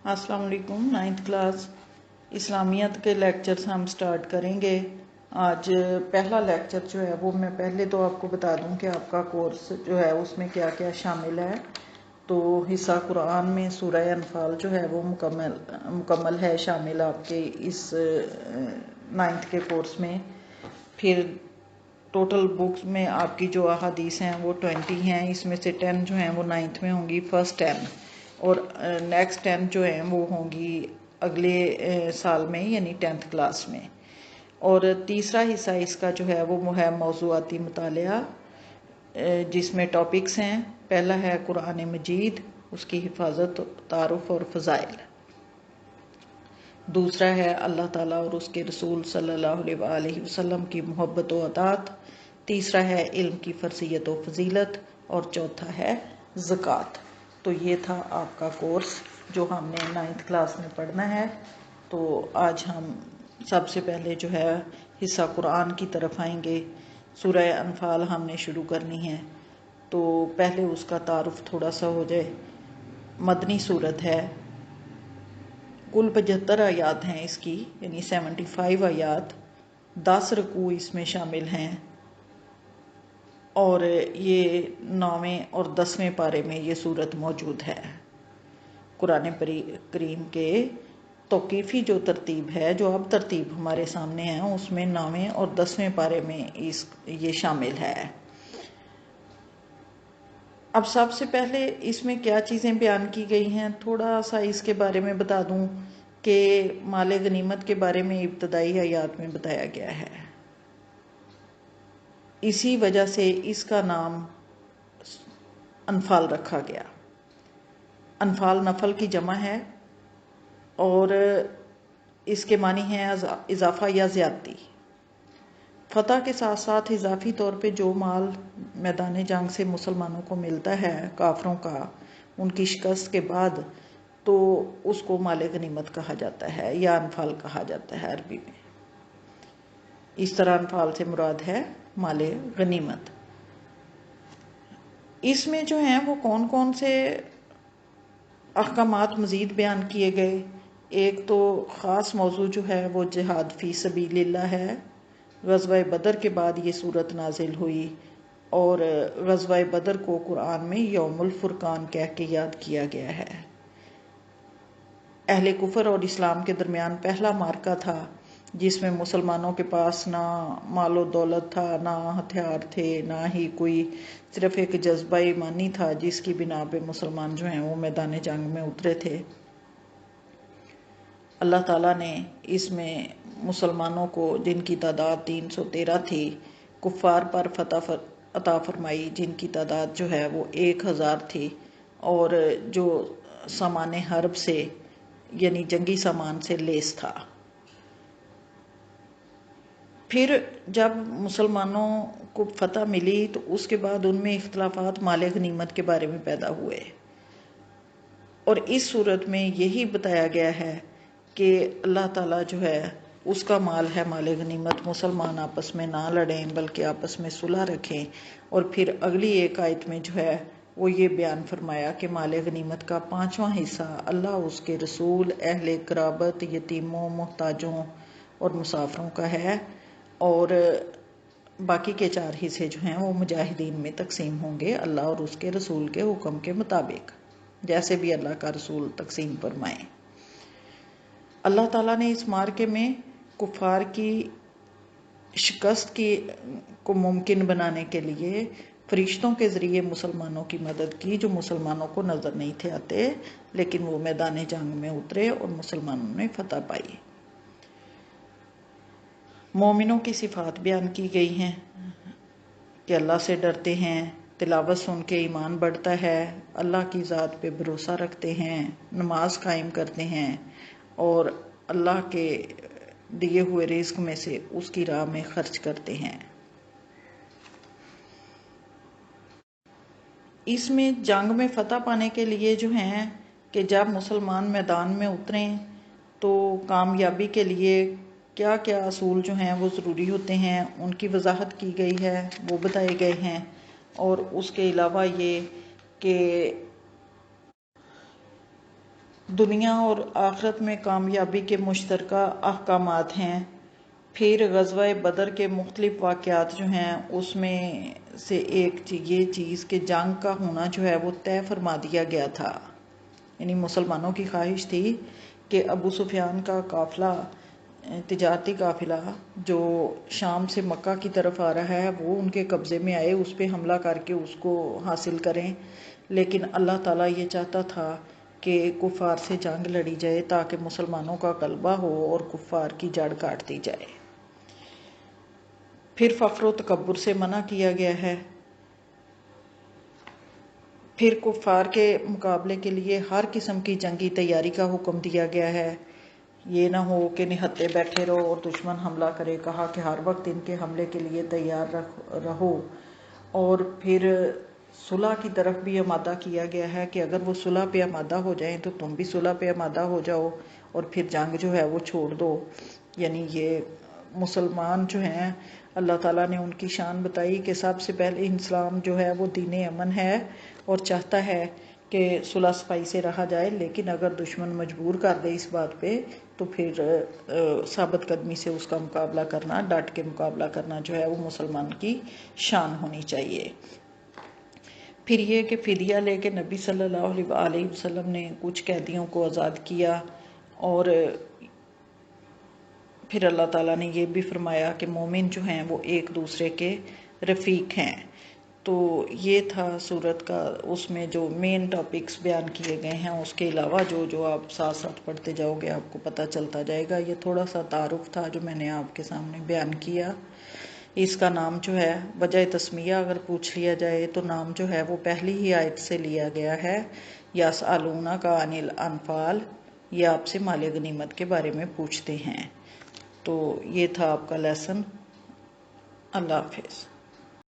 अस्सलाम वालेकुम। 9th class इस्लामियत के लेक्चर्स हम स्टार्ट करेंगे। आज पहला लेक्चर जो है वो मैं पहले तो आपको बता दूं कि आपका कोर्स जो है उसमें क्या क्या शामिल है। तो हिस्सा कुरान में सूरह अनफाल जो है वो मुकम्मल है, शामिल आपके इस 9th के कोर्स में। फिर टोटल बुक्स में आपकी जो अहादीस हैं वो 20 हैं, इसमें से 10 जो हैं वो 9th में होंगी, फर्स्ट 10, और नेक्स्ट 10 जो हैं वो होंगी अगले साल में, यानी 10th क्लास में। और तीसरा हिस्सा इसका जो है वो है मौज़ूआती मुतालिया, जिसमें टॉपिक्स हैं। पहला है कुरान मजीद, उसकी हिफाजत, तारुफ और फ़ज़ाइल। दूसरा है अल्लाह ताला और उसके रसूल सल्लल्लाहु अलैहि वसल्लम की मोहब्बत व अतात। तीसरा है इल्म की फ़र्ज़ियत व फ़जीलत, और चौथा है ज़कात। तो ये था आपका कोर्स जो हमने 9th क्लास में पढ़ना है। तो आज हम सबसे पहले जो है हिस्सा कुरान की तरफ आएंगे। सूरह अनफाल हमने शुरू करनी है, तो पहले उसका तारुफ थोड़ा सा हो जाए। मदनी सूरत है, कुल 75 आयात हैं इसकी, यानी 75 आयात, 10 रकू इसमें शामिल हैं, और ये 9वें और 10वें पारे में ये सूरत मौजूद है। कुरान करीम के तौक़ीफ़ी जो तरतीब है, जो अब तरतीब हमारे सामने है, उसमें 9वें और 10वें पारे में ये शामिल है। अब सबसे पहले इसमें क्या चीज़ें बयान की गई हैं, थोड़ा सा इसके बारे में बता दूं कि माले गनीमत के बारे में इब्तदाई आयात में बताया गया है। इसी वजह से इसका नाम अनफाल रखा गया। अनफाल नफल की जमा है, और इसके मानी है इजाफा या ज़्यादती। फ़तह के साथ साथ इजाफी तौर पे जो माल मैदान जंग से मुसलमानों को मिलता है काफरों का, उनकी शिकस्त के बाद, तो उसको माले गनीमत कहा जाता है या अनफाल कहा जाता है अरबी में। इस तरह अनफाल से मुराद है माले गनीमत। इसमें जो हैं वो कौन कौन से अहकामात मज़ीद बयान किए गए। एक तो ख़ास मौजू जो है वो जिहाद फ़ी सबीलिल्लाह है। ग़ज़वा बदर के बाद ये सूरत नाजिल हुई, और ग़ज़वा बदर को कुरान में यौमुल फ़ुरक़ान कह के याद किया गया है। अहले कुफर और इस्लाम के दरमियान पहला मार्का था, जिसमें मुसलमानों के पास ना मालो दौलत था, ना हथियार थे, ना ही कोई, सिर्फ एक जज्बा ईमानी था जिसकी बिना पे मुसलमान जो हैं वो मैदान जंग में उतरे थे। अल्लाह ताला ने इसमें मुसलमानों को, जिनकी तादाद 313 थी, कुफ़ार पर फतह अता फरमाई, जिनकी तादाद जो है वो 1000 थी, और जो सामान हर्ब से, यानी जंगी सामान से लेस था। फिर जब मुसलमानों को फतह मिली तो उसके बाद उनमें इख्तलाफात माले गनीमत के बारे में पैदा हुए, और इस सूरत में यही बताया गया है कि अल्लाह ताला जो है उसका माल है माले गनीमत, मुसलमान आपस में ना लड़ें बल्कि आपस में सुलह रखें। और फिर अगली एक आयत में जो है वो ये बयान फरमाया कि माले गनीमत का 5वां हिस्सा अल्लाह, उसके रसूल, अहले कराबत, यतीमों, मोहताजों और मुसाफरों का है, और बाकी के 4 हिस्से जो हैं वो मुजाहिदीन में तकसीम होंगे अल्लाह और उसके रसूल के हुक्म के मुताबिक, जैसे भी अल्लाह का रसूल तकसीम फरमाए। अल्लाह ताला ने इस मार्के में कुफार की शिकस्त को मुमकिन बनाने के लिए फरिश्तों के ज़रिए मुसलमानों की मदद की, जो मुसलमानों को नज़र नहीं थे आते, लेकिन वो मैदान जंग में उतरे और मुसलमानों ने फतह पाई। मोमिनों की सिफ़ात बयान की गई हैं कि अल्लाह से डरते हैं, तिलावत सुन के ईमान बढ़ता है, अल्लाह की ज़ात पे भरोसा रखते हैं, नमाज कायम करते हैं, और अल्लाह के दिए हुए रिज़्क में से उसकी राह में खर्च करते हैं। इसमें जंग में फतह पाने के लिए जो हैं कि जब मुसलमान मैदान में उतरें तो कामयाबी के लिए क्या क्या असूल जो हैं वो ज़रूरी होते हैं, उनकी वजाहत की गई है, वो बताए गए हैं। और उसके अलावा ये कि دنیا اور آخرت میں کامیابی کے مشترکہ احکامات ہیں۔ پھر غزوہ بدر کے مختلف واقعات جو ہیں اس میں سے ایک یہ چیز کہ جنگ کا ہونا جو ہے وہ طے فرما دیا گیا تھا، یعنی مسلمانوں کی خواہش تھی کہ ابو سفیان کا قافلہ، تجارتی قافلہ جو شام سے مکہ کی طرف آ رہا ہے، وہ ان کے قبضے میں آئے، اس پہ حملہ کر کے اس کو حاصل کریں۔ لیکن اللہ تعالیٰ یہ چاہتا تھا کہ کفار سے جنگ لڑی جائے تاکہ مسلمانوں کا غلبہ ہو اور کفار کی جڑ کاٹ دی جائے۔ پھر فخر و تکبر سے منع کیا گیا ہے۔ پھر کفار کے مقابلے کے لیے ہر قسم کی جنگی تیاری کا حکم دیا گیا ہے۔ یہ نہ ہو کہ نہتے بیٹھے رہو اور دشمن حملہ کرے، کہا کہ ہر وقت ان کے حملے کے لیے تیار رہو۔ اور پھر صلح کی طرف بھی آمادہ کیا گیا ہے کہ اگر وہ صلح پہ آمادہ ہو جائیں تو تم بھی صلح پہ آمادہ ہو جاؤ اور پھر جنگ جو ہے وہ چھوڑ دو۔ یعنی یہ مسلمان جو ہیں، اللہ تعالیٰ نے ان کی شان بتائی کہ سب سے پہلے اسلام جو ہے وہ دین امن ہے اور چاہتا ہے کہ صلح صفائی سے رہا جائے، لیکن اگر دشمن مجبور کر دے اس بات پہ تو پھر ثابت قدمی سے اس کا مقابلہ کرنا، ڈٹ کے مقابلہ کرنا جو ہے وہ مسلمان کی شان ہونی چاہیے۔ پھر یہ کہ فدیہ لے کے نبی صلی اللہ علیہ وسلم نے کچھ قیدیوں کو آزاد کیا، اور پھر اللہ تعالیٰ نے یہ بھی فرمایا کہ مومن جو ہیں وہ ایک دوسرے کے رفیق ہیں۔ تو یہ تھا سورت کا، اس میں جو مین ٹاپکس بیان کیے گئے ہیں، اس کے علاوہ جو آپ ساتھ ساتھ پڑھتے جاؤ گے آپ کو پتہ چلتا جائے گا۔ یہ تھوڑا سا تعارف تھا جو میں نے آپ کے سامنے بیان کیا۔ اس کا نام جو ہے وجہ تسمیہ اگر پوچھ لیا جائے تو نام جو ہے وہ پہلی ہی آیت سے لیا گیا ہے، یسألونک عن الانفال، یہ آپ سے مال غنیمت کے بارے میں پوچھتے ہیں۔ تو یہ تھا آپ کا لیسن۔ اللہ حافظ۔